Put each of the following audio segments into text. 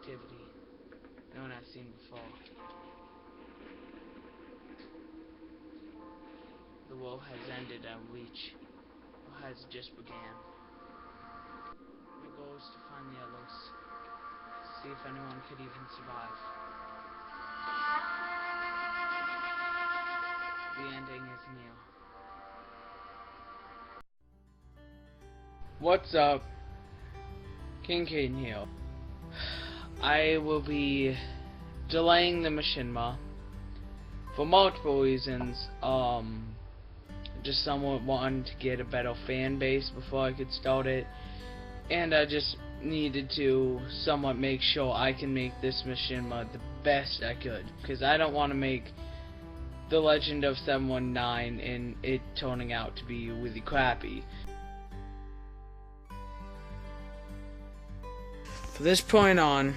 activity no one has seen before. The war has ended and Reach has just began. My goal is to find the others, see if anyone could even survive. The ending is near. What's up? King Caden here. I will be delaying the Machinima for multiple reasons. Just somewhat wanting to get a better fan base before I could start it, and I just needed to somewhat make sure I can make this Machinima the best I could, because I don't want to make The Legend of 719 and it turning out to be really crappy. From this point on,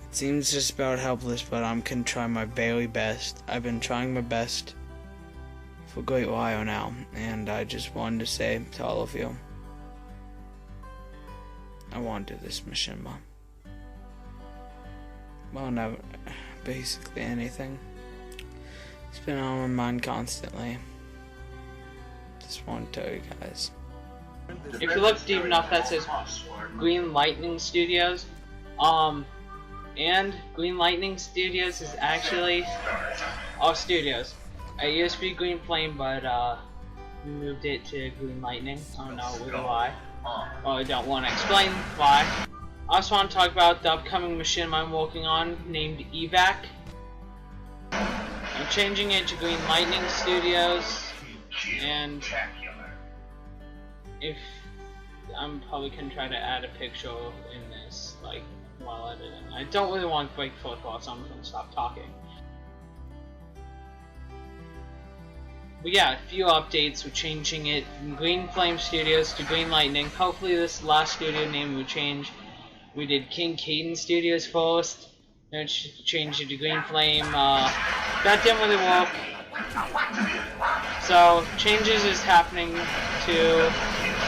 it seems just about helpless, but I'm gonna try my very best. I've been trying my best for a great while now, and I just wanted to say to all of you, I want to do this Machinima. Well, no, basically anything. It's been on my mind constantly. Just want to tell you guys. If you look deep enough, that says Green Lightning Studios. And Green Lightning Studios is actually our studios. It used to be Green Flame, but we moved it to Green Lightning. I don't know why. Well, I don't want to explain why. I also want to talk about the upcoming Machinima I'm working on, named Evac. I'm changing it to Green Lightning Studios, and if I'm probably gonna try to add a picture in this, like, while editing. I don't really want to break fourth wall, so I'm gonna stop talking. But yeah, a few updates. We're changing it from Green Flame Studios to Green Lightning. Hopefully this last studio name will change. We did King Caden Studios first, then changed it to Green Flame. That didn't really work. So changes is happening to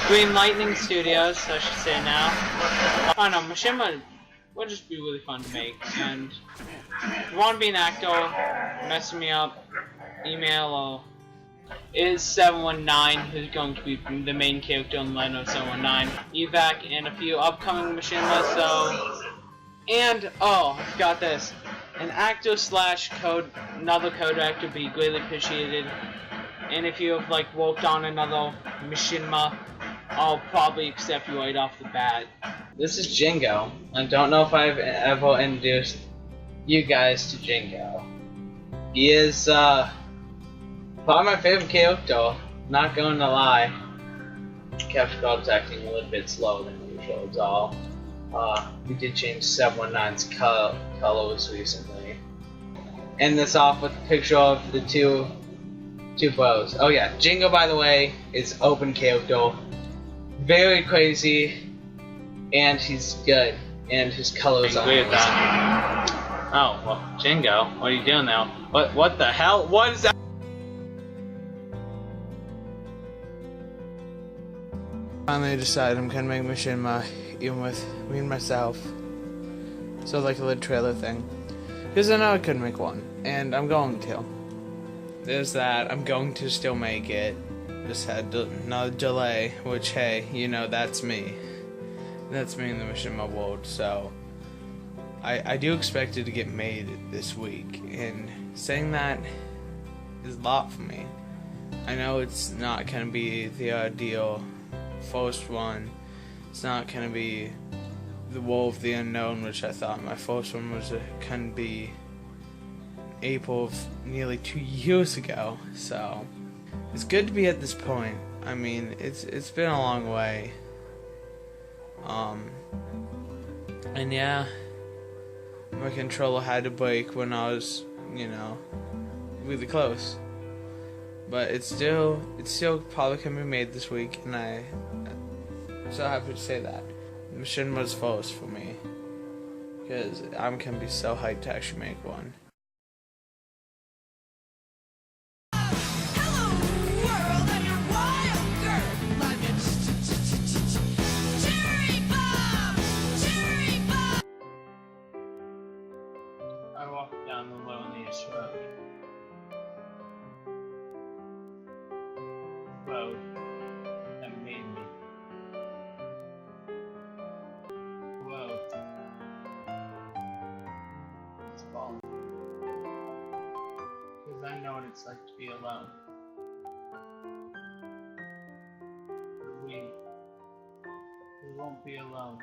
Green Lightning Studios, I should say now. I don't know, Machinima would just be really fun to make. And if you want to be an actor, messing me up, email or is 719, who's going to be the main character in the Legend of 719, Evac, and a few upcoming Machinimas. So, and oh, I forgot this. An actor slash another code actor would be greatly appreciated. And if you have like worked on another Machinima, I'll probably accept you right off the bat. This is Jingo. I don't know if I've ever introduced you guys to Jingo. He is probably my favorite character, not going to lie. Capture Card's acting a little bit slower than usual, is all. We did change 719's colors recently. End this off with a picture of the two bows. Oh yeah, Jingo, by the way, is open character. Very crazy, and he's good, and his colors are weird. Oh, well, Jingo, what are you doing now? What the hell? What is that? Finally decided I'm gonna make Machinima, even with me and myself. So like a little trailer thing. Because I know I could make one, and I'm going to. There's that, I'm going to still make it. Just had another delay, which hey, you know, that's me. That's me in the Machinima world, so I do expect it to get made this week, and saying that is a lot for me. I know it's not gonna be the ideal first one. It's not gonna be the War of the Unknown, which I thought my first one was gonna be April of nearly 2 years ago. So it's good to be at this point. I mean, it's been a long way. And yeah, my controller had to break when I was, you know, really close. But it's still probably can be made this week, and I'm so happy to say that. Machinima's first for me, because I'm gonna be so hyped to actually make one. what it's like to be alone. But we won't be alone.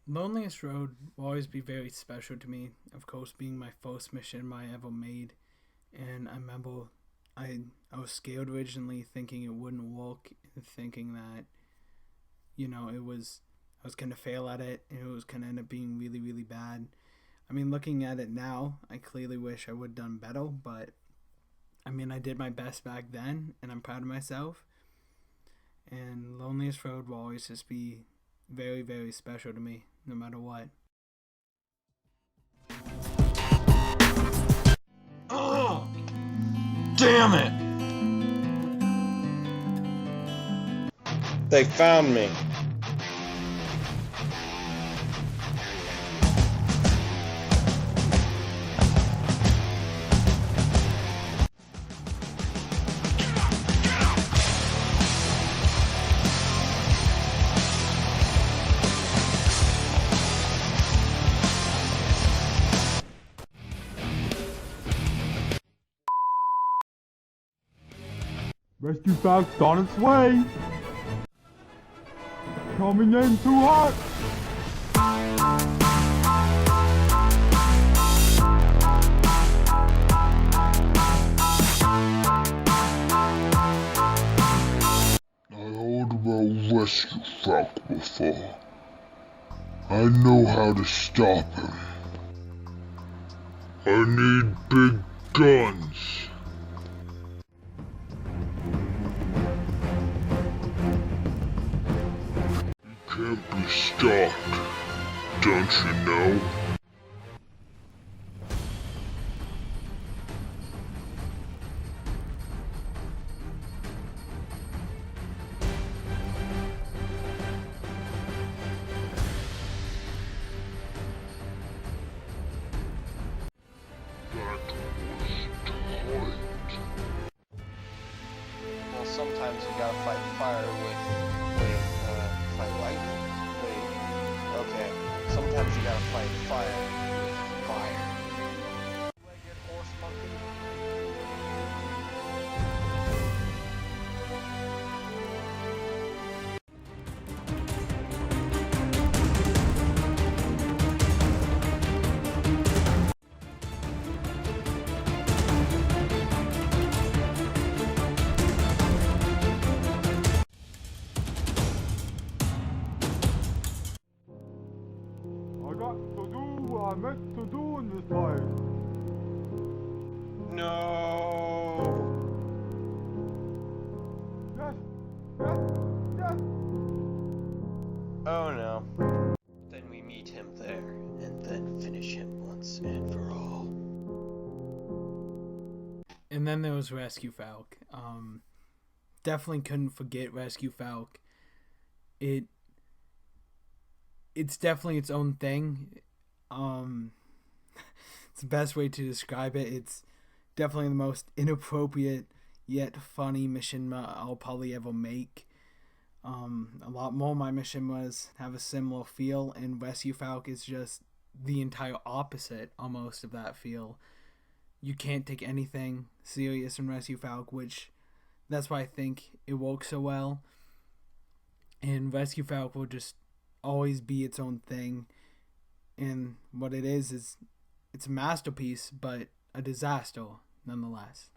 Loneliest Road will always be very special to me, of course being my first mission I ever made, and I remember I was scared originally, thinking it wouldn't work, and thinking that, you know, I was gonna fail at it, and it was gonna end up being really, really bad. I mean, looking at it now, I clearly wish I would have done better, but I mean, I did my best back then, and I'm proud of myself, and Loneliest Road will always just be very, very special to me, no matter what. Oh, damn it! They found me. Rescue Falc's on its way! Coming in too hot! I heard about Rescue Falc before. I know how to stop him. I need big guns. He can't be stopped, don't you know? That was tight. Well, sometimes you gotta fight fire with, fight lightning? Okay. Sometimes you gotta fight fire with fire. Two-legged horse monkey. I got to do what I meant to do in this life. No. Yes, yes, yes. Oh no. Then we meet him there, and then finish him once and for all. And then there was Rescue Falc. Definitely couldn't forget Rescue Falc. It's definitely its own thing. It's the best way to describe it. It's definitely the most inappropriate yet funny Machinima I'll probably ever make. A lot more of my Machinimas have a similar feel, and Rescue Falc is just the entire opposite almost of that feel. You can't take anything serious in Rescue Falc, which that's why I think it works so well. And Rescue Falc will just always be its own thing, and what it is it's a masterpiece, but a disaster nonetheless.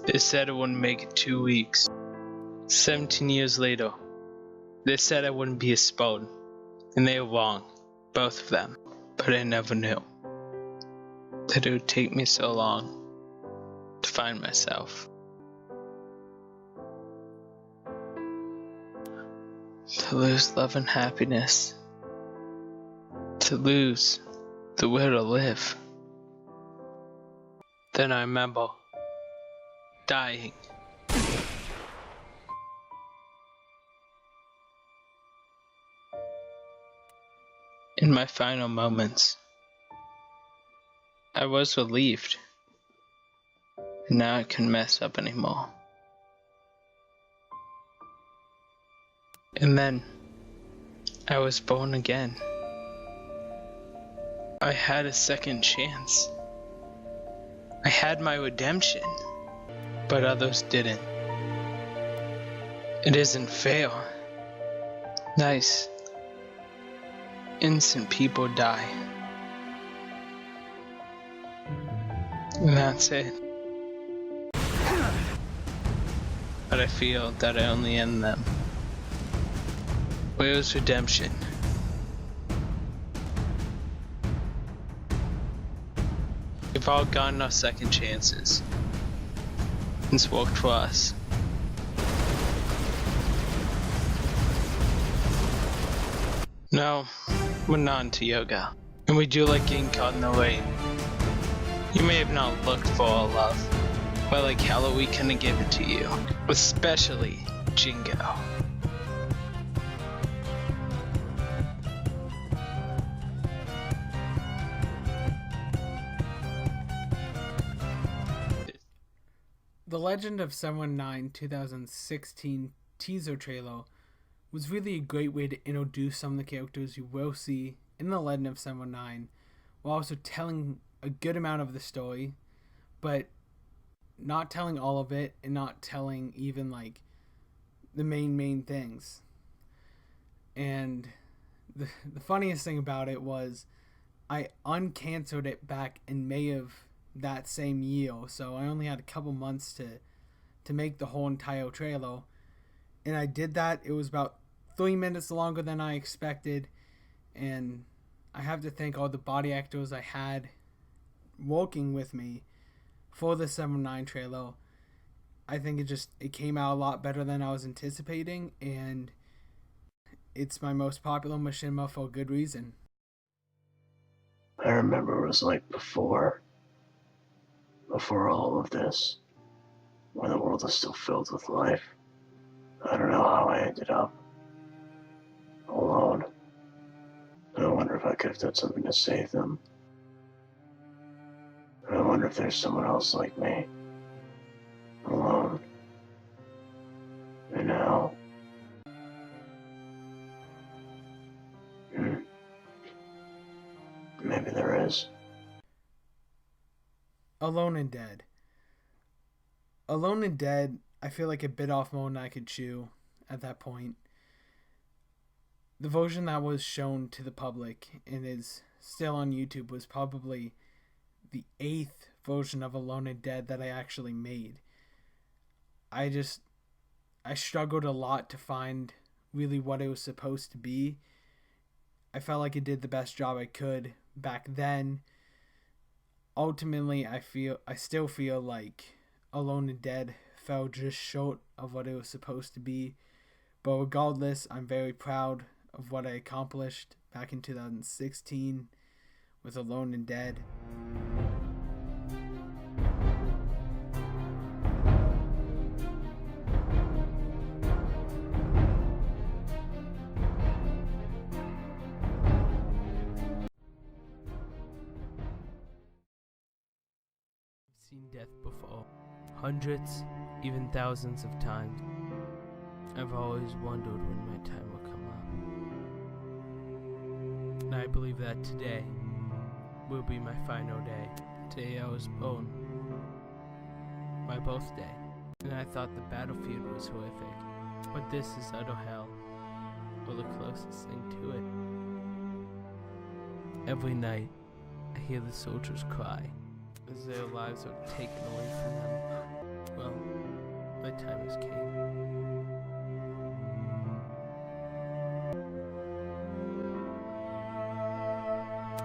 They said I wouldn't make it 2 weeks. 17 years later, they said I wouldn't be a spawn, and they were wrong, both of them. But I never knew that it would take me so long to find myself. To lose love and happiness. To lose the will to live. Then I remember dying. In my final moments, I was relieved. And now I couldn't mess up anymore. And then, I was born again. I had a second chance. I had my redemption, but others didn't. It isn't fair. Nice, innocent people die. And that's it. But I feel that I only end them. Where's redemption? We've all gotten our second chances. It's worked for us. No, we're not into yoga. And we do like getting caught in the rain. You may have not looked for our love, but like hell we couldn't give it to you. Especially Jingo. The Legend of 719 2016 teaser trailer was really a great way to introduce some of the characters you will see in The Legend of 719, while also telling a good amount of the story, but not telling all of it and not telling even like the main things. And the funniest thing about it was I uncanceled it back in May of that same year, so I only had a couple months to make the whole entire trailer, and I did that. It was about 3 minutes longer than I expected, and I have to thank all the body actors I had working with me for the 7-9 trailer. I think it came out a lot better than I was anticipating, and it's my most popular machinima for a good reason. I remember it was like before all of this, when the world is still filled with life. I don't know how I ended up alone. I wonder if I could have done something to save them. I wonder if there's someone else like me, alone. And now, maybe there is. Alone and Dead. Alone and Dead, I feel like it bit off more than I could chew at that point. The version that was shown to the public and is still on YouTube was probably the 8th version of Alone and Dead that I actually made. I struggled a lot to find really what it was supposed to be. I felt like it did the best job I could back then. Ultimately, I still feel like Alone and Dead fell just short of what it was supposed to be. But regardless, I'm very proud of what I accomplished back in 2016 with Alone and Dead. Seen death before, hundreds, even thousands of times. I've always wondered when my time will come up. And I believe that today will be my final day. Today I was born. My birthday. And I thought the battlefield was horrific. But this is utter hell, or the closest thing to it. Every night, I hear the soldiers cry as their lives are taken away from them. Well, my time has came.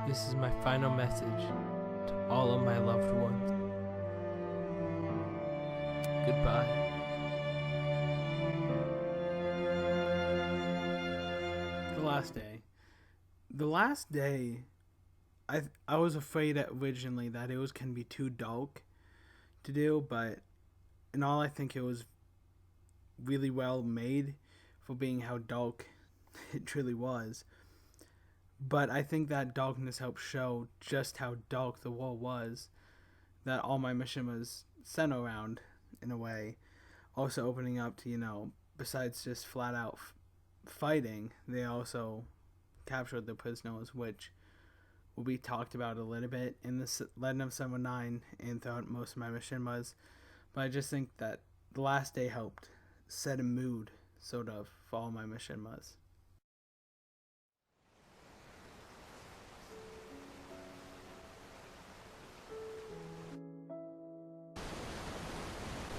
This is my final message to all of my loved ones. Goodbye. The last day, I was afraid originally that it was going to be too dark to do, but in all, I think it was really well made for being how dark it truly was. But I think that darkness helped show just how dark the war was that all my Machinimas sent around, in a way. Also opening up to, besides just flat out fighting, they also captured the prisoners, which will be talked about a little bit in the Legend of 709 and throughout most of my Machinimas. But I just think that the last day helped set a mood, sort of, for all my Machinimas.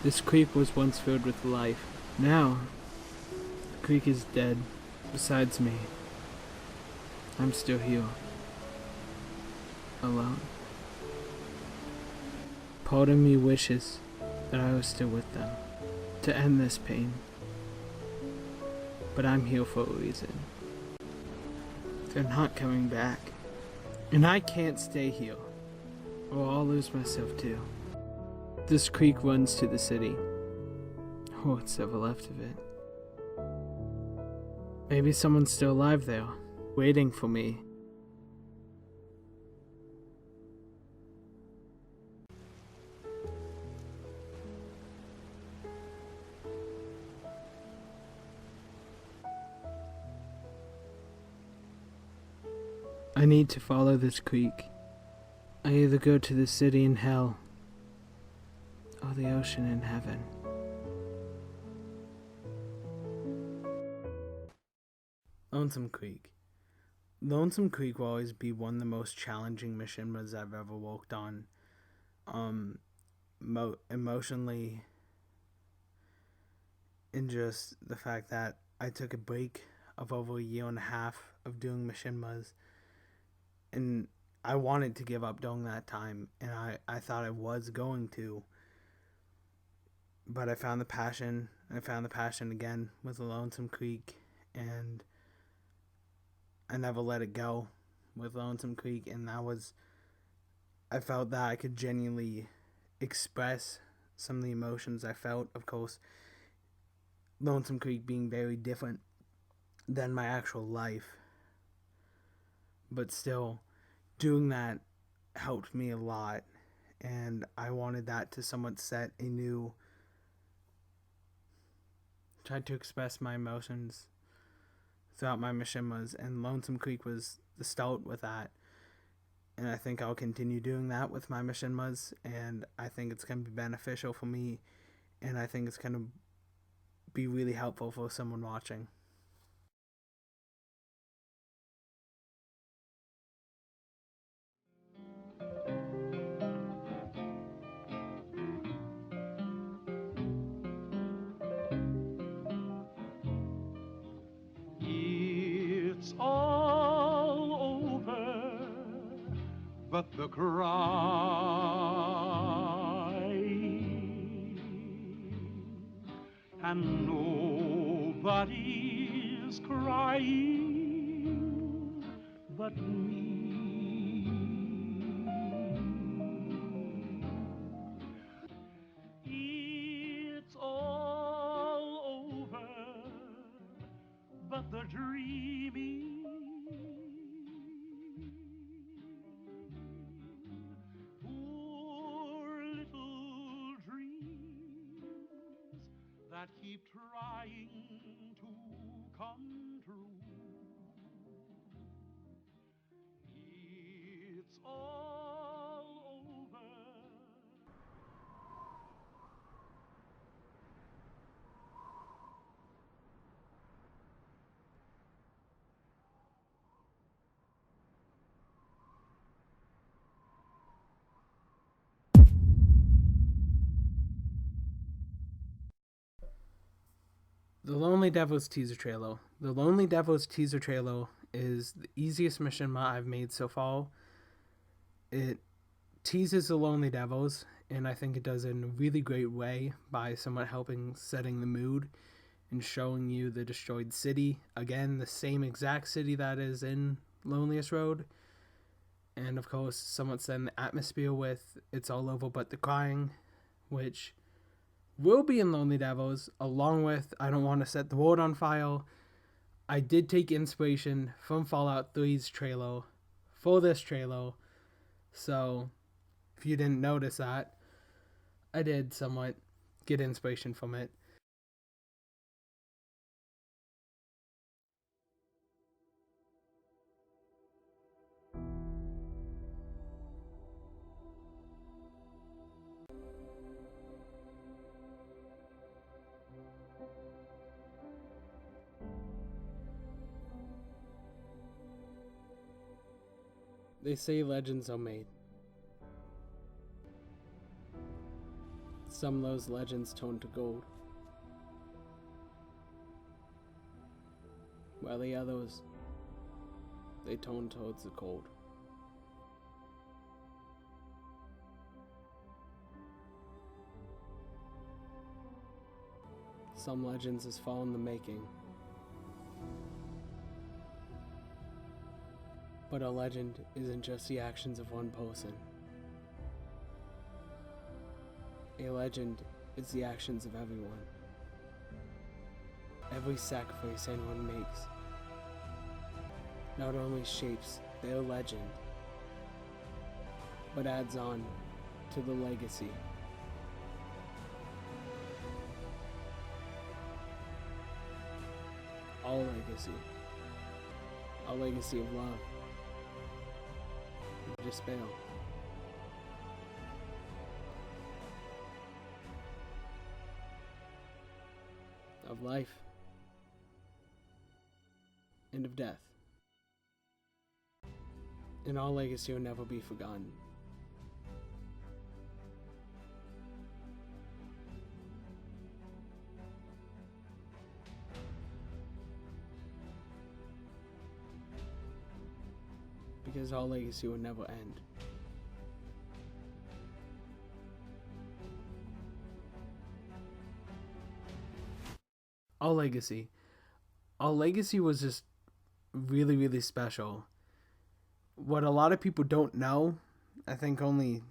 This creek was once filled with life. Now, the creek is dead. Besides me, I'm still here. Alone. Part of me wishes that I was still with them, to end this pain. But I'm here for a reason. They're not coming back. And I can't stay here, or I'll lose myself too. This creek runs to the city. Or what's ever left of it. Maybe someone's still alive there, waiting for me. I need to follow this creek. I either go to the city in hell, or the ocean in heaven. Lonesome Creek. Lonesome Creek will always be one of the most challenging Machinimas I've ever worked on. Emotionally, and just the fact that I took a break of over a year and a half of doing Machinimas, and I wanted to give up during that time, and I thought I was going to, but I found the passion. I found the passion again with the Lonesome Creek, and I never let it go with Lonesome Creek, and I felt that I could genuinely express some of the emotions I felt. Of course, Lonesome Creek being very different than my actual life, but still, doing that helped me a lot, and I wanted that to somewhat set a new, tried to express my emotions throughout my Machinimas, and Lonesome Creek was the start with that. And I think I'll continue doing that with my Machinimas, and I think it's going to be beneficial for me, and I think it's going to be really helpful for someone watching. It's all over, but the crying, and nobody's crying but me. It's all over, but the dreaming, poor little dreams that keep trying to come true. It's all over. The Lonely Devils teaser trailer. The Lonely Devils teaser trailer is the easiest Machinima I've made so far. It teases the Lonely Devils, and I think it does it in a really great way by somewhat helping setting the mood and showing you the destroyed city. Again, the same exact city that is in Loneliest Road. And of course, somewhat setting the atmosphere with It's All Over But the Crying, which will be in Lonely Devils, along with I Don't Want to Set the World on Fire. I did take inspiration from Fallout 3's trailer for this trailer, so if you didn't notice that, I did somewhat get inspiration from it. They say legends are made. Some of those legends turn to gold, while the others, they turn towards the cold. Some legends is far in the making, but a legend isn't just the actions of one person. A legend is the actions of everyone. Every sacrifice anyone makes not only shapes their legend, but adds on to the legacy. Our legacy. A legacy of love, of despair, of life, and of death. And our legacy will never be forgotten. Because our legacy will never end. Our legacy. Our legacy was just really, really special. What a lot of people don't know, I think only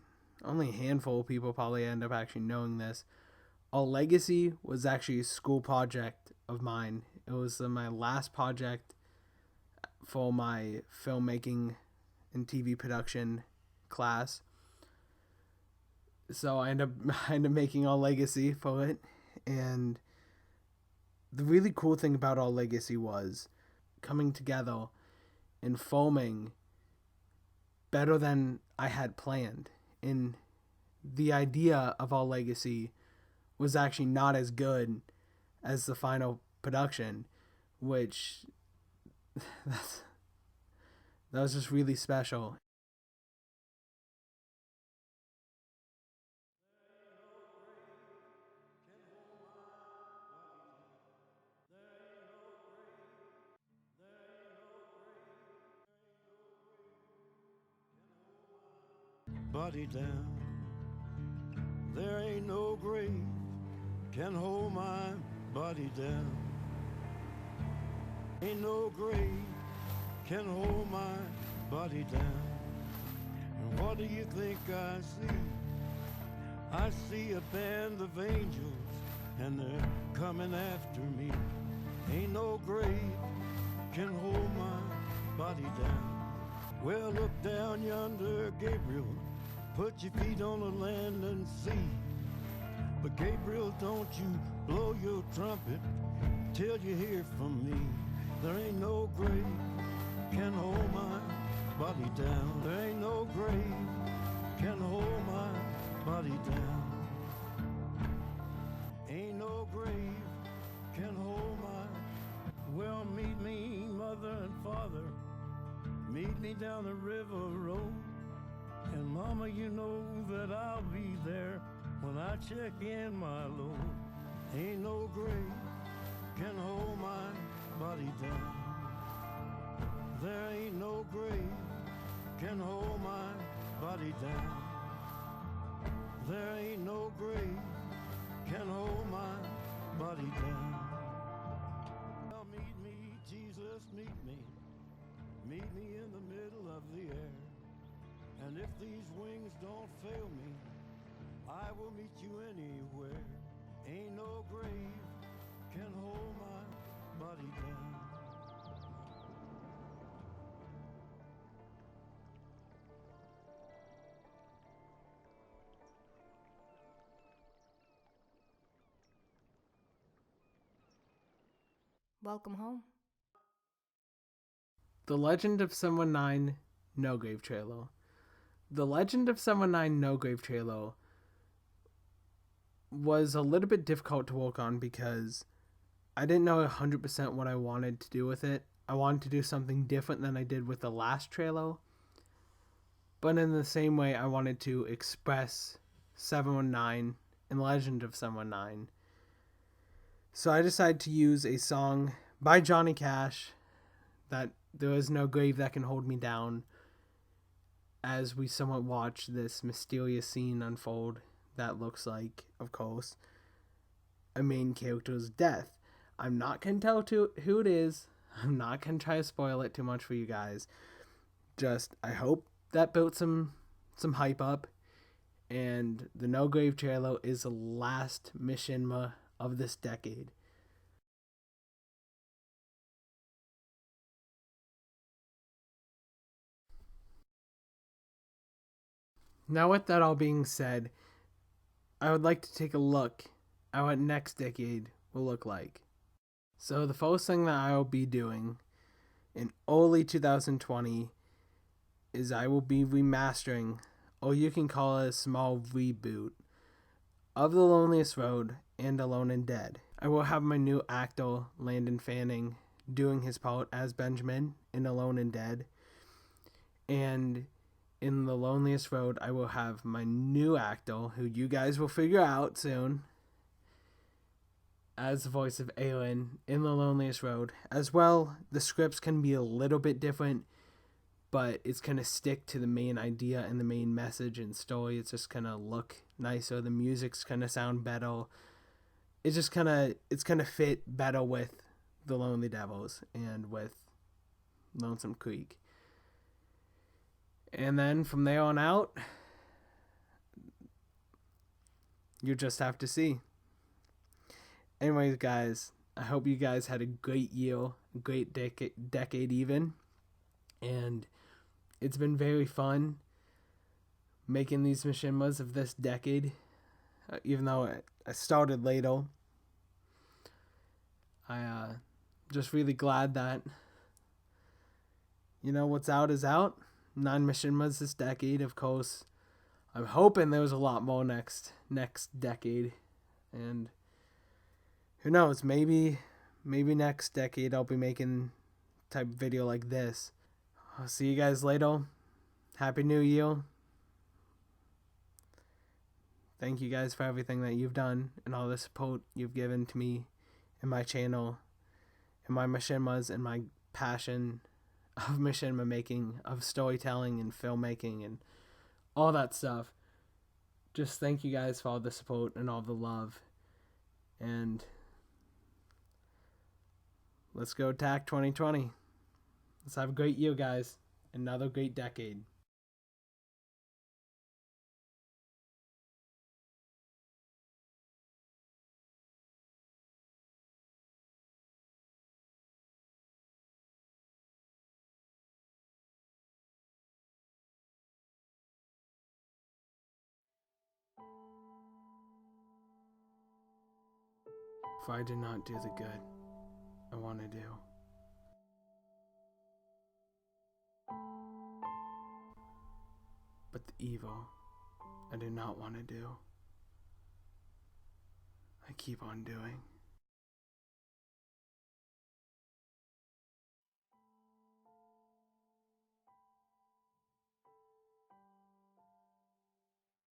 a handful of people probably end up actually knowing this. Our legacy was actually a school project of mine. It was my last project for my filmmaking and TV production class. So I ended up making Our Legacy for it. And the really cool thing about Our Legacy was coming together and filming better than I had planned. And the idea of Our Legacy was actually not as good as the final production, which that was just really special. Body down, there ain't no grave can hold my body down. Ain't no grave can hold my body down. And what do you think I see? I see a band of angels and they're coming after me. Ain't no grave can hold my body down. Well, look down yonder, Gabriel. Put your feet on the land and see. But Gabriel, don't you blow your trumpet till you hear from me. There ain't no grave can hold my body down. There ain't no grave can hold my body down. Ain't no grave can hold my... Well, meet me, mother and father. Meet me down the river road. And mama, you know that I'll be there when I check in my load. Ain't no grave can hold my body down. There ain't no grave can hold my body down. There ain't no grave can hold my body down. Well, meet me, Jesus, meet me. Meet me in the middle of the air. And if these wings don't fail me, I will meet you anywhere. Ain't no grave can hold my body down. Welcome home. The Legend of 719 No Grave Trailer. The Legend of 719 No Grave Trailer was a little bit difficult to work on because I didn't know 100% what I wanted to do with it. I wanted to do something different than I did with the last trailer. But in the same way, I wanted to express 719 and Legend of 719. So I decided to use a song by Johnny Cash, that There Is No Grave That Can Hold Me Down, as we somewhat watch this mysterious scene unfold that looks like, of course, a main character's death. I'm not going to tell who it is. I'm not going to try to spoil it too much for you guys. Just, I hope that built some hype up. And the No Grave trailer is the last Machinima of this decade. Now with that all being said, I would like to take a look at what next decade will look like. So the first thing that I will be doing in early 2020 is I will be remastering, or you can call it a small reboot, of The Loneliest Road and Alone and Dead. I will have my new actor, Landon Fanning, doing his part as Benjamin in Alone and Dead. And in The Loneliest Road, I will have my new actor, who you guys will figure out soon, as the voice of Aelin in The Loneliest Road. As well, the scripts can be a little bit different, but it's going to stick to the main idea and the main message and story. It's just going to look nicer. The music's going to sound better. It's going to fit better with The Lonely Devils and with Lonesome Creek. And then from there on out, you just have to see. Anyways, guys, I hope you guys had a great year, a great decade even. And it's been very fun making these Machinimas of this decade. Even though I started later, I just really glad that, what's out is out. 9 Machinimas this decade, of course. I'm hoping there's a lot more next decade. And who knows, maybe next decade I'll be making type of video like this. I'll see you guys later. Happy New Year. Thank you guys for everything that you've done and all the support you've given to me and my channel and my Machinimas and my passion of Machinima making, of storytelling and filmmaking and all that stuff. Just thank you guys for all the support and all the love. And let's go attack 2020. Let's have a great year, guys. Another great decade. For I did not do the good I want to do, but the evil I do not want to do, I keep on doing.